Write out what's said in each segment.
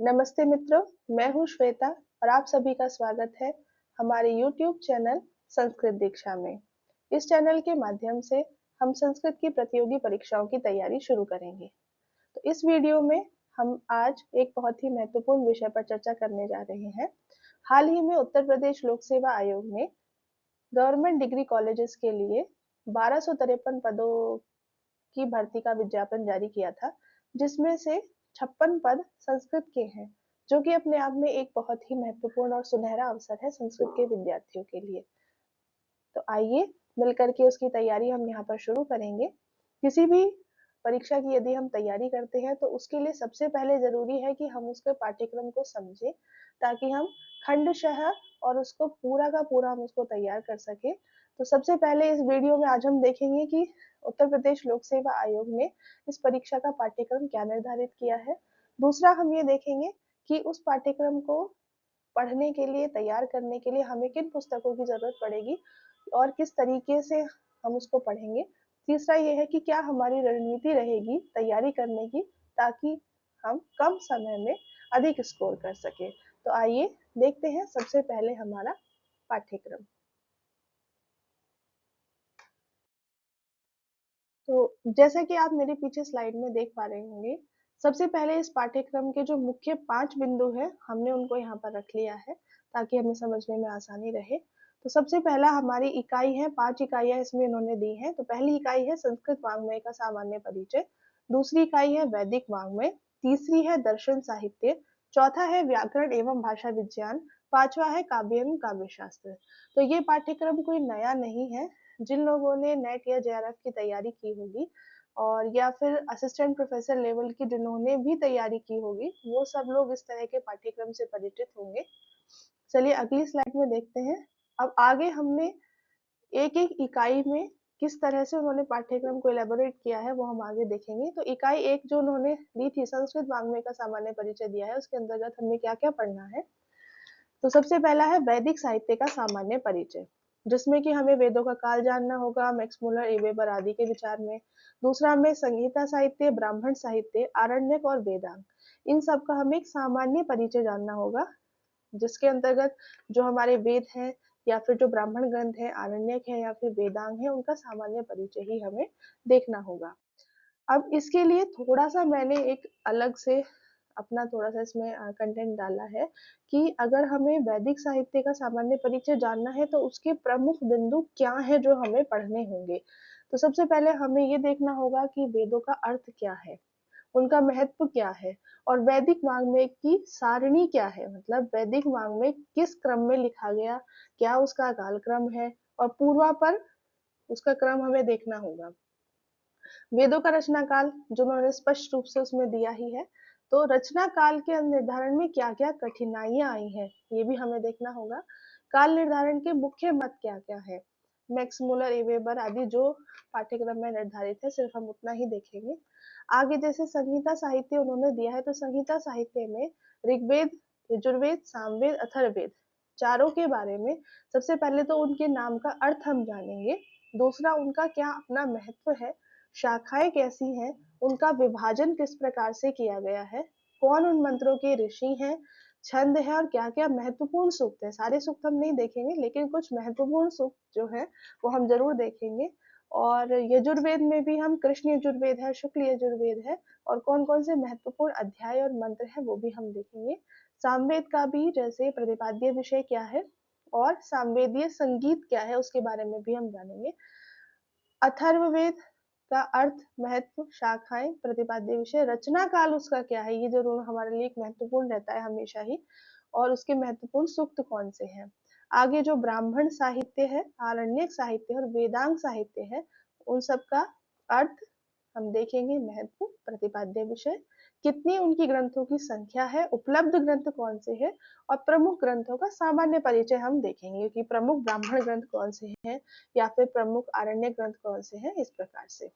नमस्ते मित्रों, मैं हूँ श्वेता और आप सभी का स्वागत है हमारे YouTube चैनल संस्कृत दीक्षा में। इस चैनल के माध्यम से हम संस्कृत की प्रतियोगी परीक्षाओं की तैयारी शुरू करेंगे। तो इस वीडियो में हम आज एक बहुत ही महत्वपूर्ण विषय पर चर्चा करने जा रहे हैं। हाल ही में उत्तर प्रदेश लोक सेवा आयोग ने गवर्नमेंट डिग्री कॉलेजेस के लिए 1253 पदों की भर्ती का विज्ञापन जारी किया था, जिसमें से 56 पद संस्कृत के हैं, जो कि अपने आप में एक बहुत ही महत्वपूर्ण और सुनहरा अवसर है संस्कृत के विद्यार्थियों के लिए। तो आइए मिलकर के उसकी तैयारी हम यहाँ पर शुरू करेंगे। किसी भी परीक्षा की यदि हम तैयारी करते हैं तो उसके लिए सबसे पहले जरूरी है कि हम उसके पाठ्यक्रम को समझें, ताकि हम खंडशः और उसको पूरा का पूरा हम उसको तैयार कर सके। तो सबसे पहले इस वीडियो में आज हम देखेंगे कि उत्तर प्रदेश लोक सेवा आयोग ने इस परीक्षा का पाठ्यक्रम क्या निर्धारित किया है। दूसरा हम ये देखेंगे कि उस पाठ्यक्रम को पढ़ने के लिए, तैयार करने के लिए हमें किन पुस्तकों की जरूरत पड़ेगी और किस तरीके से हम उसको पढ़ेंगे। तीसरा ये है कि क्या हमारी रणनीति रहेगी तैयारी करने की, ताकि हम कम समय में अधिक स्कोर कर सके। तो आइए देखते हैं सबसे पहले हमारा पाठ्यक्रम। तो जैसा कि आप मेरे पीछे स्लाइड में देख पा रहे होंगे, सबसे पहले इस पाठ्यक्रम के जो मुख्य 5 बिंदु हैं, हमने उनको यहाँ पर रख लिया है ताकि हमें समझने में आसानी रहे। तो सबसे पहला हमारी इकाई है, 5 इकाइयां इसमें इन्होंने दी हैं। तो पहली इकाई है संस्कृत वाङ्मय का सामान्य परिचय, दूसरी इकाई है वैदिक वाङ्मय, तीसरी है दर्शन साहित्य, चौथा है व्याकरण एवं भाषा विज्ञान, पांचवा है काव्य एवं काव्य शास्त्र। तो ये पाठ्यक्रम कोई नया नहीं है। जिन लोगों ने नेट या जेआरएफ की तैयारी की होगी और या फिर असिस्टेंट प्रोफेसर लेवल की जिन्होंने भी तैयारी की होगी, वो सब लोग इस तरह के पाठ्यक्रम से परिचित होंगे। चलिए अगली स्लाइड में देखते हैं। अब आगे हमने एक एक इकाई में किस तरह से उन्होंने पाठ्यक्रम को इलेबोरेट किया है वो हम आगे देखेंगे। तो इकाई एक जो उन्होंने दी थी, संस्कृत वाङ्मय का सामान्य परिचय दिया है, उसके अंतर्गत हमें क्या क्या पढ़ना है। तो सबसे पहला है वैदिक साहित्य का सामान्य परिचय, जिसमें कि हमें वेदों का काल जानना होगा, मैक्स मुलर, एवेबर आदि के विचार में। दूसरा हमें संहिता साहित्य, ब्राह्मण साहित्य, आरण्यक और वेदांग, इन सब का हमें एक सामान्य परिचय जानना होगा, जिसके अंतर्गत जो हमारे वेद हैं या फिर जो ब्राह्मण ग्रंथ है, आरण्यक है या फिर वेदांग है, उनका सामान्य परिचय ही हमें देखना होगा। अब इसके लिए थोड़ा सा मैंने एक अलग से अपना थोड़ा सा इसमें कंटेंट डाला है कि अगर हमें वैदिक साहित्य का सामान्य परिचय जानना है तो उसके प्रमुख बिंदु क्या है जो हमें पढ़ने होंगे। तो सबसे पहले हमें ये देखना होगा कि वेदों का अर्थ क्या है, उनका महत्व क्या है, और वैदिक वाङ्मय की सारणी क्या है, मतलब वैदिक वाङ्मय किस क्रम में लिखा गया, क्या उसका काल क्रम है, और पूर्वापर उसका क्रम हमें देखना होगा। वेदों का रचना काल जो उन्होंने स्पष्ट रूप से उसमें दिया ही है, तो रचना काल के निर्धारण में क्या क्या कठिनाइयां आई हैं ये भी हमें देखना होगा। काल निर्धारण के मुख्य मत क्या क्या है, मैक्स मुलर, एवेबर आदि जो पाठ्यक्रम में निर्धारित है, सिर्फ हम उतना ही देखेंगे। आगे जैसे संहिता साहित्य उन्होंने दिया है, तो संहिता साहित्य में ऋग्वेद, यजुर्वेद, सामवेद, अथर्ववेद चारों के बारे में सबसे पहले तो उनके नाम का अर्थ हम जानेंगे। दूसरा उनका क्या अपना महत्व है, शाखाएं कैसी हैं, उनका विभाजन किस प्रकार से किया गया है, कौन उन मंत्रों के ऋषि हैं, छंद है और क्या क्या महत्वपूर्ण सूक्त है। सारे सूक्त हम नहीं देखेंगे, लेकिन कुछ महत्वपूर्ण सूक्त जो है वो हम जरूर देखेंगे। और यजुर्वेद में भी हम कृष्ण यजुर्वेद है, शुक्ल यजुर्वेद है, और कौन कौन से महत्वपूर्ण अध्याय और मंत्र है वो भी हम देखेंगे। सामवेद का भी जैसे प्रतिपाद्य विषय क्या है और सामवेदीय संगीत क्या है उसके बारे में भी हम जानेंगे। अथर्ववेद का अर्थ, महत्व, शाखाएं, प्रतिपाद्य विषय, रचना काल उसका क्या है, ये जरूर हमारे लिए एक महत्वपूर्ण रहता है हमेशा ही, और उसके महत्वपूर्ण सूक्त कौन से हैं। आगे जो ब्राह्मण साहित्य है, आरण्यक साहित्य और वेदांग साहित्य है, उन सब का अर्थ हम देखेंगे, महत्व, प्रतिपाद्य विषय, कितनी उनकी ग्रंथों की संख्या है, उपलब्ध ग्रंथ कौन से हैं, और प्रमुख ग्रंथों का सामान्य परिचय हम देखेंगे कि प्रमुख ब्राह्मण ग्रंथ कौन से हैं या फिर प्रमुख आरण्य ग्रंथ कौन से हैं, इस प्रकार से।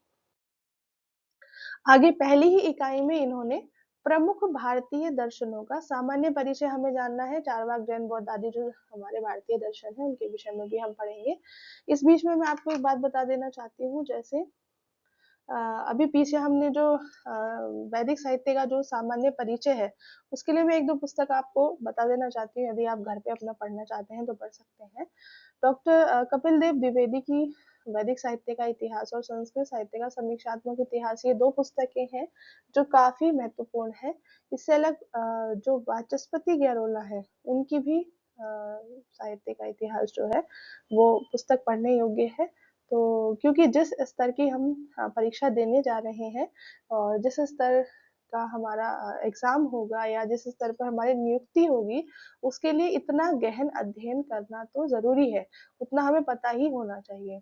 आगे पहली ही इकाई में इन्होंने प्रमुख भारतीय दर्शनों का सामान्य परिचय हमें जानना है। चारवाक, जैन, बौद्ध आदि जो हमारे भारतीय दर्शन है उनके विषय में भी हम पढ़ेंगे। इस बीच में मैं आपको एक बात बता देना चाहती हूँ, जैसे अभी पीछे हमने जो वैदिक साहित्य का जो सामान्य परिचय है, उसके लिए मैं 1-2 पुस्तक आपको बता देना चाहती हूँ, यदि आप घर पे अपना पढ़ना चाहते हैं तो पढ़ सकते हैं। डॉक्टर कपिल देव द्विवेदी की वैदिक साहित्य का इतिहास और संस्कृत साहित्य का समीक्षात्मक इतिहास, ये 2 पुस्तकें हैं जो काफ़ी महत्वपूर्ण है। इससे अलग जो वाचस्पति गैरोला है, उनकी भी साहित्य का इतिहास जो है, वो पुस्तक पढ़ने योग्य है। तो क्योंकि जिस स्तर की हम परीक्षा देने जा रहे हैं और जिस स्तर का हमारा एग्ज़ाम होगा या जिस स्तर पर हमारी नियुक्ति होगी, उसके लिए इतना गहन अध्ययन करना तो ज़रूरी है, उतना हमें पता ही होना चाहिए।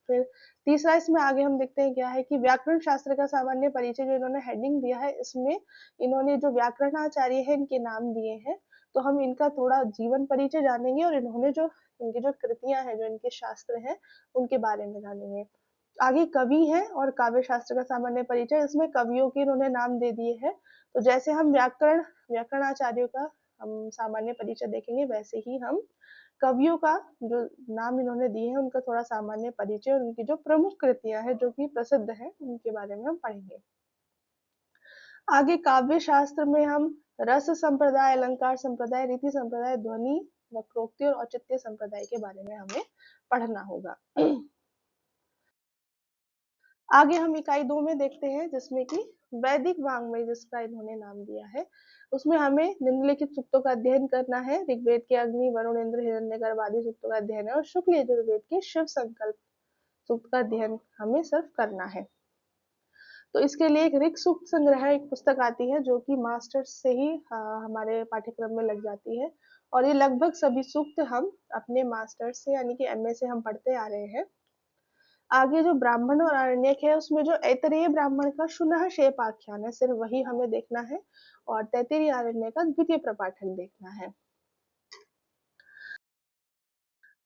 फिर तीसरा इसमें आगे हम देखते हैं क्या है कि व्याकरण शास्त्र का सामान्य परिचय जो इन्होंने हेडिंग दिया है, इसमें इन्होंने जो व्याकरणाचार्य हैं इनके नाम दिए हैं, तो हम इनका थोड़ा जीवन परिचय जानेंगे और इन्होंने जो इनकी जो कृतियाँ हैं, जो इनके शास्त्र हैं, उनके बारे में जानेंगे। आगे कवि हैं और काव्य शास्त्र का सामान्य परिचय, इसमें कवियों के इन्होंने नाम दे दिए हैं। तो जैसे हम व्याकरणाचार्यों का हम सामान्य परिचय देखेंगे, वैसे ही हम कवियों का जो नाम इन्होंने दिए हैं, उनका थोड़ा सामान्य परिचय और उनकी जो प्रमुख कृतियाँ हैं, जो कि प्रसिद्ध हैं, उनके बारे में हम पढ़ेंगे। आगे काव्य शास्त्र में हम रस संप्रदाय, अलंकार संप्रदाय, रीति संप्रदाय, ध्वनि, वक्रोक्ति और औचित्य संप्रदाय के बारे में हमें पढ़ना होगा। आगे हम इकाई 2 में देखते हैं जिसमें कि वैदिक वाङ्मय जिसका इन्होंने नाम दिया है, उसमें हमें निम्नलिखित सूक्तों का अध्ययन करना है। ऋग्वेद के अग्नि, वरुण, इंद्र, हिरण्यगर्भ आदि सूक्तों का अध्ययन है और शुक्ल यजुर्वेद के शिव संकल्प सूक्त का अध्ययन हमें सिर्फ करना है। तो इसके लिए एक ऋक सूक्त संग्रह एक पुस्तक आती है जो कि मास्टर्स से ही हमारे पाठ्यक्रम में लग जाती है और ये लगभग सभी सूक्त हम अपने मास्टर्स से यानी कि एमए से हम पढ़ते आ रहे हैं। आगे जो ब्राह्मण और आरण्यक है उसमें जो ऐतरेय ब्राह्मण का शुनः शेप आख्यान है सिर्फ वही हमें देखना है और तैत्तिरीय आरण्य का द्वितीय प्रपाठन देखना है।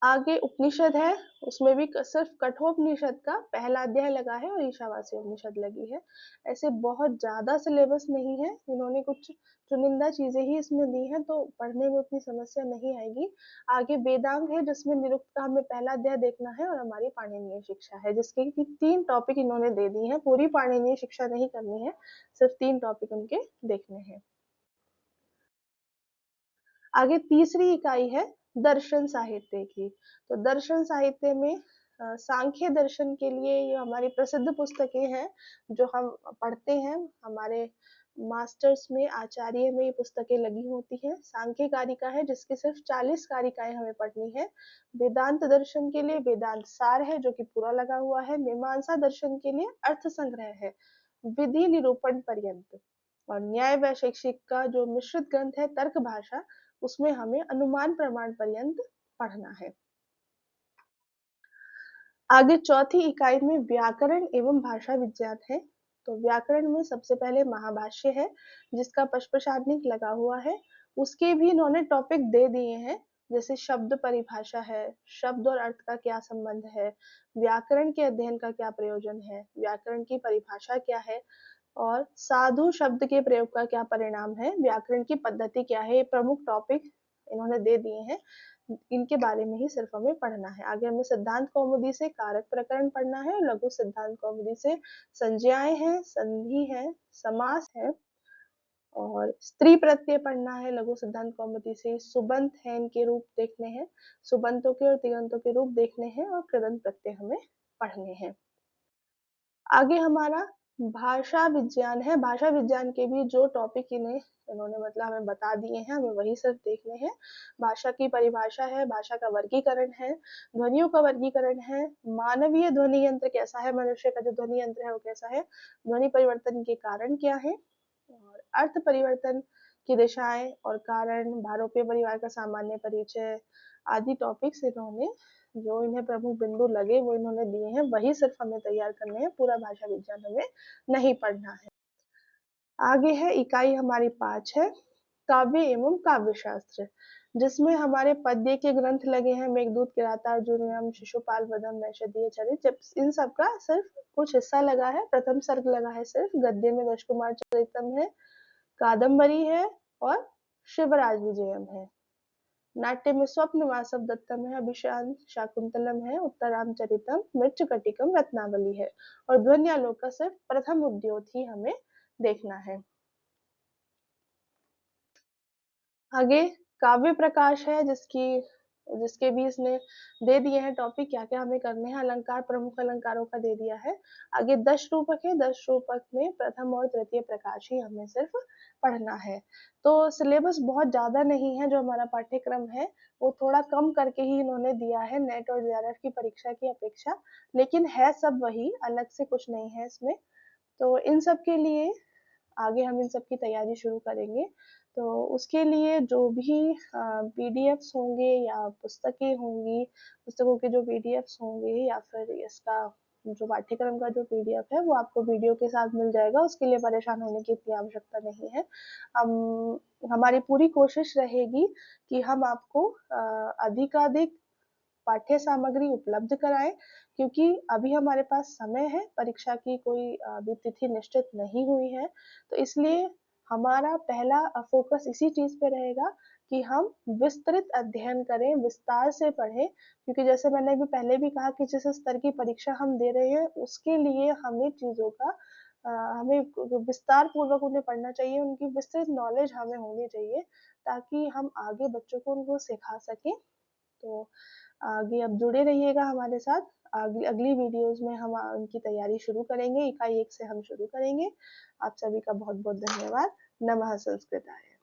आगे उपनिषद है, उसमें भी सिर्फ कठोपनिषद का पहला अध्याय लगा है और ईशावास्य उपनिषद लगी है। ऐसे बहुत ज्यादा सिलेबस नहीं है, इन्होंने कुछ चुनिंदा चीजें ही इसमें दी हैं तो पढ़ने में उतनी समस्या नहीं आएगी। आगे वेदांग है जिसमें निरुक्त का हमें पहला अध्याय देखना है और हमारी पाणिनीय शिक्षा है जिसके कि 3 टॉपिक इन्होंने दे दी हैं, पूरी पाणिनीय शिक्षा नहीं करनी है, सिर्फ 3 टॉपिक उनके देखने हैं। आगे तीसरी इकाई है दर्शन साहित्य की। तो दर्शन साहित्य में सांख्य दर्शन के लिए ये हमारी प्रसिद्ध पुस्तकें हैं जो हम पढ़ते हैं हमारे मास्टर्स में आचार्य में ये पुस्तकें लगी होती हैं। सांख्य कारिका है जिसकी सिर्फ 40 कारिकाएं हमें पढ़नी है। वेदांत दर्शन के लिए वेदांत सार है जो कि पूरा लगा हुआ है। मीमांसा दर्शन के लिए अर्थ संग्रह है विधि निरूपण पर्यंत। और न्याय वैशेषिक का जो मिश्रित ग्रंथ है तर्क भाषा, उसमें हमें अनुमान प्रमाण पर्यंत पढ़ना है। आगे चौथी इकाई में व्याकरण एवं भाषा विज्ञान है। तो व्याकरण में सबसे पहले महाभाष्य है जिसका पश्पशादनिक लगा हुआ है। उसके भी इन्होंने टॉपिक दे दिए हैं जैसे शब्द परिभाषा है, शब्द और अर्थ का क्या संबंध है, व्याकरण के अध्ययन का क्या प्रयोजन है, व्याकरण की परिभाषा क्या है और साधु शब्द के प्रयोग का क्या परिणाम है, व्याकरण की पद्धति क्या है, ये प्रमुख टॉपिक इन्होंने दे दिए हैं। इनके बारे में ही सिर्फ हमें पढ़ना है। आगे हमें सिद्धांत कौमुदी से कारक प्रकरण पढ़ना है और लघु सिद्धांत कौमुदी से संज्ञाएं हैं, संधि है, समास है और स्त्री प्रत्यय पढ़ना है। लघु सिद्धांत कौमुदी से सुबंत है, इनके रूप देखने हैं, सुबंतों के और तिगंतों के रूप देखने हैं और कृदंत प्रत्यय हमें पढ़ने हैं। आगे हमारा भाषा विज्ञान है। भाषा विज्ञान के भी जो टॉपिक इन्होंने मतलब हमें बता दिए हैं हमें वही सिर्फ देखने हैं। भाषा की परिभाषा है, भाषा का वर्गीकरण है, ध्वनियों का वर्गीकरण है, मानवीय ध्वनि यंत्र कैसा है, मनुष्य का जो ध्वनि यंत्र है वो कैसा है, ध्वनि परिवर्तन के कारण क्या है और अर्थ परिवर्तन की दिशाएं और कारण, भारोपीय परिवार का सामान्य परिचय आदि टॉपिक्स इन्होंने जो इन्हें प्रमुख बिंदु लगे वो इन्होंने दिए हैं, वही सिर्फ हमें तैयार करने हैं, पूरा भाषा विज्ञान हमें नहीं पढ़ना है। आगे है इकाई हमारी 5 है काव्य एवं काव्य शास्त्र जिसमें हमारे पद्य के ग्रंथ लगे हैं मेघदूत, किराता अर्जुनयम, शिशुपाल वधम, नैषधीय चरित। जब इन सब का सिर्फ कुछ हिस्सा लगा है, प्रथम सर्ग लगा है सिर्फ, गद्य में दश कुमार चरितम है, कादम्बरी है और शिवराज विजयम है। नाट्य में स्वप्न वासव दत्तम है, अभिशान शाकुंतलम है, उत्तराम चरितम, मृच्छकटिकम रत्नावली है, और ध्वन्यालोक का सिर्फ प्रथम उद्योत ही हमें देखना है। आगे काव्य प्रकाश है, जिसके भी इसने दे दिए हैं टॉपिक, क्या क्या हमें करने हैं। अलंकार, प्रमुख अलंकारों का दे दिया है। आगे 10 रूपक है, 10 रूपक में प्रथम और तृतीय प्रकाश ही हमें सिर्फ पढ़ना है। तो सिलेबस बहुत ज्यादा नहीं है, जो हमारा पाठ्यक्रम है वो थोड़ा कम करके ही इन्होंने दिया है नेट और जेआरएफ की परीक्षा की अपेक्षा, लेकिन है सब वही, अलग से कुछ नहीं है इसमें। तो इन सब के लिए आगे हम इन सब की तैयारी शुरू करेंगे। तो उसके लिए जो भी पीडीएफ्स होंगे या पुस्तकें होंगी, पुस्तकों के जो पीडीएफ्स होंगे, या फिर इसका जो पाठ्यक्रम का जो पीडीएफ है वो आपको वीडियो के साथ मिल जाएगा, उसके लिए परेशान होने की इतनी आवश्यकता नहीं है। हम हमारी पूरी कोशिश रहेगी कि हम आपको अधिकाधिक पाठ्य सामग्री उपलब्ध कराएं, क्योंकि अभी हमारे पास समय है, परीक्षा की कोई अभी तिथि निश्चित नहीं हुई है। तो इसलिए हमारा पहला फोकस इसी चीज पे रहेगा कि हम विस्तृत अध्ययन करें, विस्तार से पढ़ें, क्योंकि जैसे मैंने भी पहले भी कहा कि जिस स्तर की परीक्षा हम दे रहे हैं उसके लिए हमें चीजों का हमें विस्तार पूर्वक उन्हें पढ़ना चाहिए, उनकी विस्तृत नॉलेज हमें होनी चाहिए, ताकि हम आगे बच्चों को उनको सिखा सकें। तो आगे अब जुड़े रहिएगा हमारे साथ। अगली वीडियोस में हम उनकी तैयारी शुरू करेंगे, इकाई 1 से हम शुरू करेंगे। आप सभी का बहुत बहुत धन्यवाद। नमः संस्कृताय।